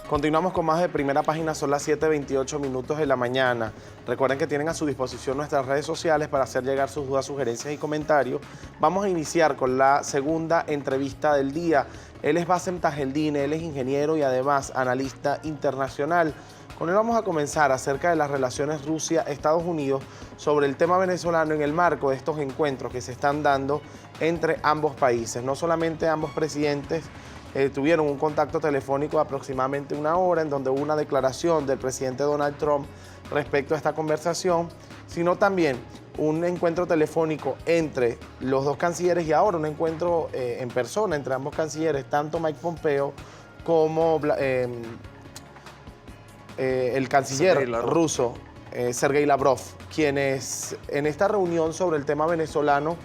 Continuamos con más de Primera Página, son las 7:28 de la mañana. Recuerden que tienen a su disposición nuestras redes sociales para hacer llegar sus dudas, sugerencias y comentarios. Vamos a iniciar con la segunda entrevista del día. Él es Bassem Tajeldine, él es ingeniero y además analista internacional. Con él vamos a comenzar acerca de las relaciones Rusia-Estados Unidos sobre el tema venezolano en el marco de estos encuentros que se están dando entre ambos países. No solamente ambos presidentes tuvieron un contacto telefónico de aproximadamente una hora en donde hubo una declaración del presidente Donald Trump respecto a esta conversación, sino también un encuentro telefónico entre los dos cancilleres y ahora un encuentro en persona entre ambos cancilleres, tanto Mike Pompeo como el canciller ruso Sergei Lavrov, quienes en esta reunión sobre el tema venezolano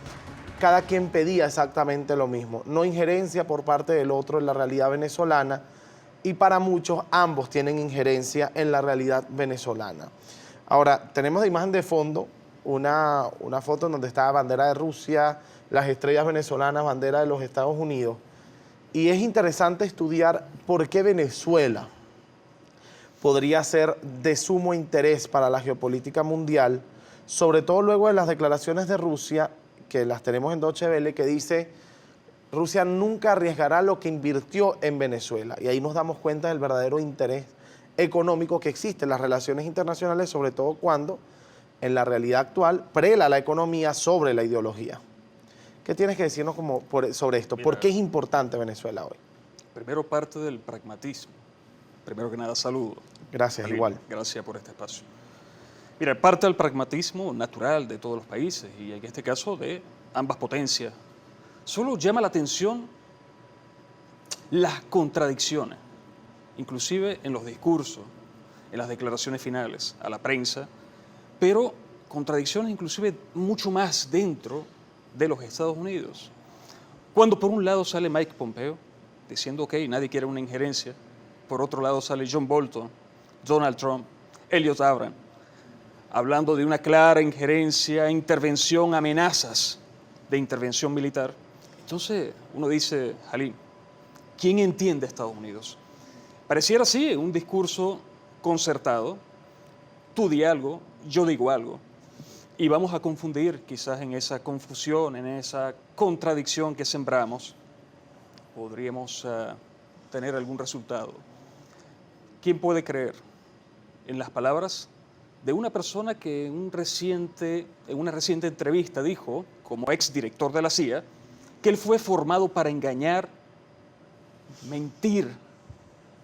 cada quien pedía exactamente lo mismo, no injerencia por parte del otro en la realidad venezolana, y para muchos ambos tienen injerencia en la realidad venezolana. Ahora, tenemos de imagen de fondo una foto en donde está la bandera de Rusia, las estrellas venezolanas, bandera de los Estados Unidos, y es interesante estudiar por qué Venezuela podría ser de sumo interés para la geopolítica mundial, sobre todo luego de las declaraciones de Rusia, que las tenemos en Deutsche Welle, que dice: Rusia nunca arriesgará lo que invirtió en Venezuela. Y ahí nos damos cuenta del verdadero interés económico que existe en las relaciones internacionales, sobre todo cuando en la realidad actual prela la economía sobre la ideología. ¿Qué tienes que decirnos sobre esto? Mira, ¿Por qué es importante Venezuela hoy? Primero parte del pragmatismo. Primero que nada, saludo. Gracias, Jalil, igual. Gracias por este espacio. Mira, parte del pragmatismo natural de todos los países y en este caso de ambas potencias. Solo llama la atención las contradicciones, inclusive en los discursos, en las declaraciones finales a la prensa, pero contradicciones inclusive mucho más dentro de los Estados Unidos. Cuando por un lado sale Mike Pompeo diciendo ok, nadie quiere una injerencia, por otro lado sale John Bolton, Donald Trump, Elliot Abrams, hablando de una clara injerencia, intervención, amenazas de intervención militar. Entonces uno dice, Jalil, ¿quién entiende a Estados Unidos? Pareciera así un discurso concertado, tú di algo, yo digo algo, y vamos a confundir quizás en esa confusión, en esa contradicción que sembramos, podríamos tener algún resultado. ¿Quién puede creer en las palabras de una persona que en una reciente entrevista dijo, como exdirector de la CIA, que él fue formado para engañar, mentir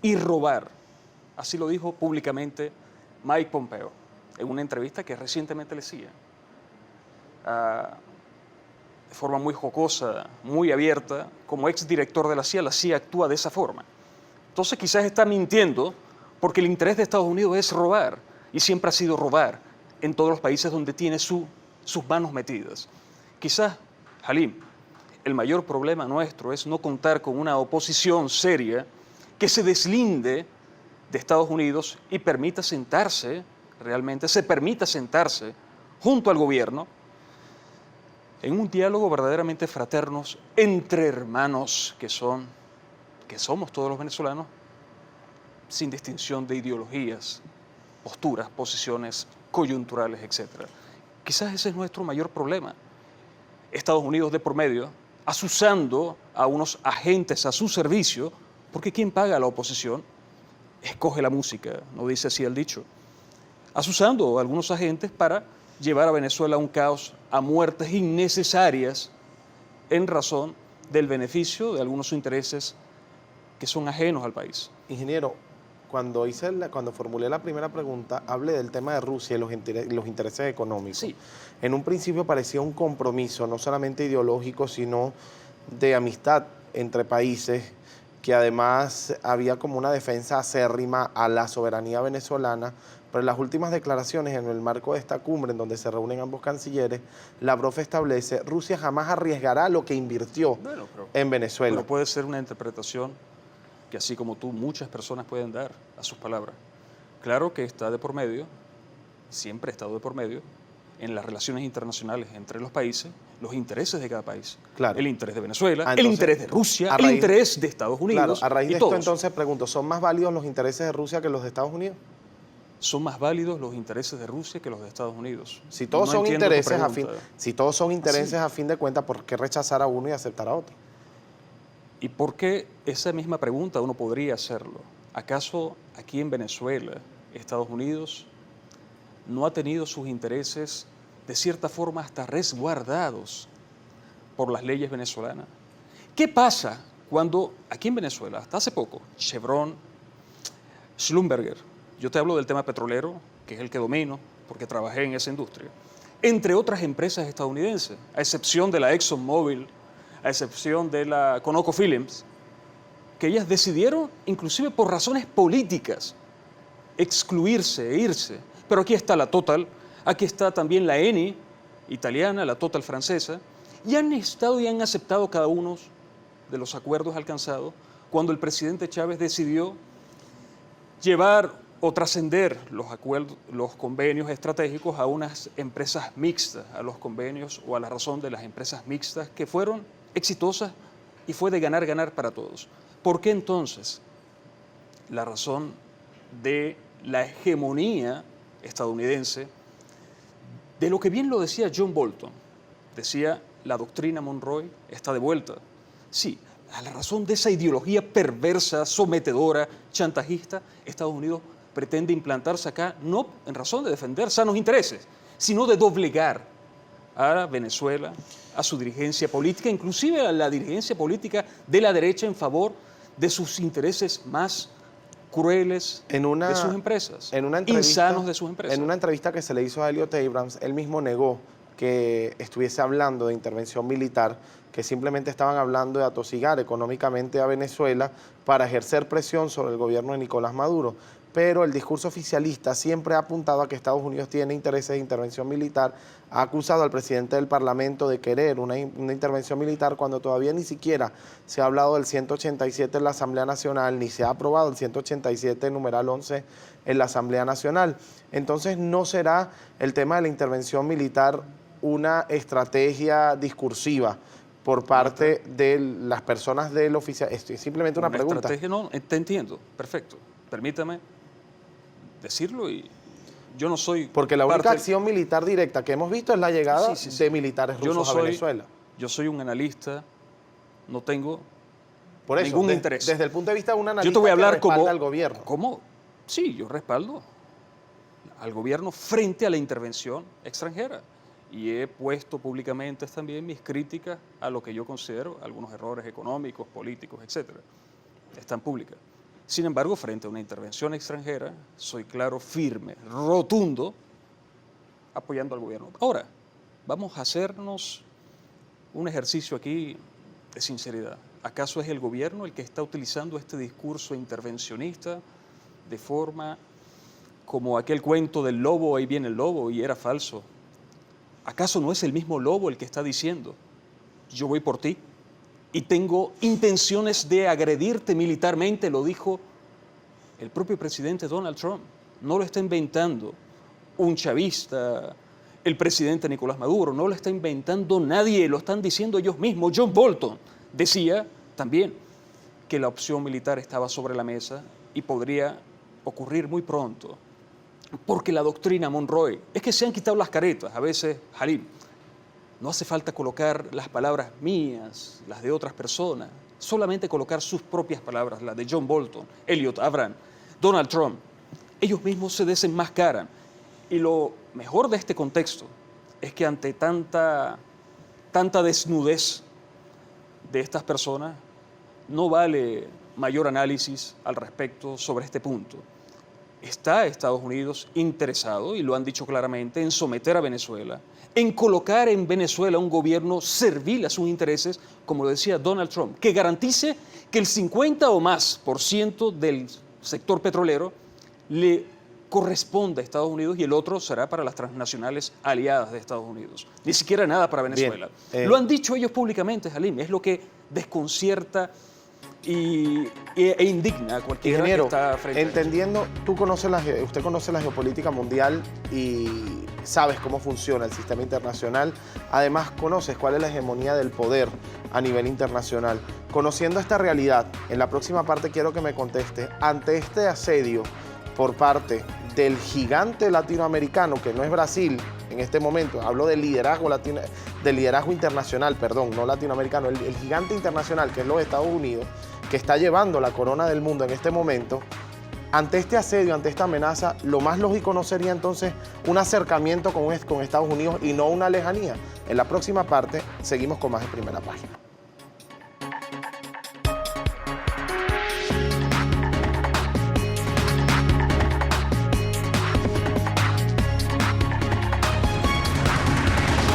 y robar? Así lo dijo públicamente Mike Pompeo en una entrevista que recientemente le hacía. De forma muy jocosa, muy abierta, como exdirector de la CIA actúa de esa forma. Entonces quizás está mintiendo porque el interés de Estados Unidos es robar, y siempre ha sido robar en todos los países donde tiene sus manos metidas. Quizás, Halim, el mayor problema nuestro es no contar con una oposición seria que se deslinde de Estados Unidos y permita sentarse, realmente se permita sentarse junto al gobierno en un diálogo verdaderamente fraternos entre hermanos que somos todos los venezolanos, sin distinción de ideologías, posturas, posiciones coyunturales, etc. Quizás ese es nuestro mayor problema. Estados Unidos de por medio, asusando a unos agentes a su servicio, porque quien paga a la oposición escoge la música, no dice así el dicho, asusando a algunos agentes para llevar a Venezuela a un caos, a muertes innecesarias en razón del beneficio de algunos intereses que son ajenos al país. Ingeniero, cuando formulé la primera pregunta, hablé del tema de Rusia y los intereses económicos. Sí. En un principio parecía un compromiso, no solamente ideológico, sino de amistad entre países, que además había como una defensa acérrima a la soberanía venezolana, pero en las últimas declaraciones, en el marco de esta cumbre en donde se reúnen ambos cancilleres, Lavrov establece: Rusia jamás arriesgará lo que invirtió en Venezuela. Pero puede ser una interpretación que, así como tú, muchas personas pueden dar a sus palabras. Claro que está de por medio, siempre ha estado de por medio, en las relaciones internacionales entre los países los intereses de cada país. Claro. El interés de Venezuela, Entonces, el interés de Rusia, el interés de Estados Unidos. Claro, a raíz de y esto todos. entonces pregunto, ¿son más válidos los intereses de Rusia que los de Estados Unidos? Son más válidos los intereses de Rusia que los de Estados Unidos. Si todos No son entiendo tu intereses pregunta. si todos son intereses a fin de cuentas, ¿por qué rechazar a uno y aceptar a otro? ¿Y por qué esa misma pregunta uno podría hacerlo? ¿Acaso aquí en Venezuela, Estados Unidos, no ha tenido sus intereses de cierta forma hasta resguardados por las leyes venezolanas? ¿Qué pasa cuando aquí en Venezuela, hasta hace poco, Chevron, Schlumberger, yo te hablo del tema petrolero, que es el que domino, porque trabajé en esa industria, entre otras empresas estadounidenses, a excepción de la ExxonMobil, a excepción de la ConocoPhillips, que ellas decidieron, inclusive por razones políticas, excluirse e irse. Pero aquí está la Total, aquí está también la Eni italiana, la Total francesa, y han estado y han aceptado cada uno de los acuerdos alcanzados cuando el presidente Chávez decidió llevar o trascender los acuerdos, los convenios estratégicos a unas empresas mixtas, a los convenios o a la razón de las empresas mixtas que fueron exitosas y fue de ganar, ganar para todos. ¿Por qué entonces la razón de la hegemonía estadounidense, de lo que bien lo decía John Bolton, decía la doctrina Monroe está de vuelta? Sí, a la razón de esa ideología perversa, sometedora, chantajista, Estados Unidos pretende implantarse acá no en razón de defender sanos intereses, sino de doblegar a Venezuela, a su dirigencia política, inclusive a la dirigencia política de la derecha en favor de sus intereses más crueles de sus empresas, insanos de sus empresas. En una entrevista que se le hizo a Elliot Abrams, él mismo negó que estuviese hablando de intervención militar, que simplemente estaban hablando de atosigar económicamente a Venezuela para ejercer presión sobre el gobierno de Nicolás Maduro. Pero el discurso oficialista siempre ha apuntado a que Estados Unidos tiene intereses de intervención militar, ha acusado al presidente del Parlamento de querer una intervención militar cuando todavía ni siquiera se ha hablado del 187 en la Asamblea Nacional, ni se ha aprobado el 187 numeral 11 en la Asamblea Nacional. Entonces no será el tema de la intervención militar una estrategia discursiva por parte de las personas del oficial. Esto es simplemente una pregunta. Estrategia, no, te entiendo, perfecto. Permítame decirlo y yo no soy... Porque la única acción militar directa que hemos visto es la llegada de militares rusos a Venezuela. Yo soy un analista, no tengo por eso, ningún interés. Desde el punto de vista de un analista yo te voy a hablar que respalda al gobierno. ¿Cómo? Sí, yo respaldo al gobierno frente a la intervención extranjera. Y he puesto públicamente también mis críticas a lo que yo considero algunos errores económicos, políticos, etcétera. Están públicas. Sin embargo, frente a una intervención extranjera, soy claro, firme, rotundo, apoyando al gobierno. Ahora, vamos a hacernos un ejercicio aquí de sinceridad. ¿Acaso es el gobierno el que está utilizando este discurso intervencionista de forma como aquel cuento del lobo, ahí viene el lobo, y era falso? ¿Acaso no es el mismo lobo el que está diciendo, yo voy por ti y tengo intenciones de agredirte militarmente? Lo dijo el propio presidente Donald Trump. No lo está inventando un chavista, el presidente Nicolás Maduro, no lo está inventando nadie, lo están diciendo ellos mismos. John Bolton decía también que la opción militar estaba sobre la mesa y podría ocurrir muy pronto. Porque la doctrina Monroe, es que se han quitado las caretas. A veces, Halim, no hace falta colocar las palabras mías, las de otras personas, solamente colocar sus propias palabras, las de John Bolton, Elliot Abrams, Donald Trump. Ellos mismos se desenmascaran. Y lo mejor de este contexto es que ante tanta desnudez de estas personas, no vale mayor análisis al respecto sobre este punto. Está Estados Unidos interesado, y lo han dicho claramente, en someter a Venezuela, en colocar en Venezuela un gobierno servil a sus intereses, como lo decía Donald Trump, que garantice que el 50 o más % del sector petrolero le corresponde a Estados Unidos y el otro será para las transnacionales aliadas de Estados Unidos. Ni siquiera nada para Venezuela. Lo han dicho ellos públicamente, Halim, es lo que desconcierta e indigna a cualquiera Ingeniero, que está frente a ellos. entendiendo, usted conoce la geopolítica mundial y sabes cómo funciona el sistema internacional. Además, conoces cuál es la hegemonía del poder a nivel internacional. Conociendo esta realidad, en la próxima parte quiero que me conteste, ante este asedio por parte del gigante latinoamericano, que no es Brasil en este momento, hablo del liderazgo internacional, perdón, no latinoamericano, el gigante internacional, que es los Estados Unidos, que está llevando la corona del mundo en este momento. Ante este asedio, ante esta amenaza, lo más lógico no sería entonces un acercamiento con Estados Unidos y no una lejanía. En la próxima parte seguimos con más de Primera Página.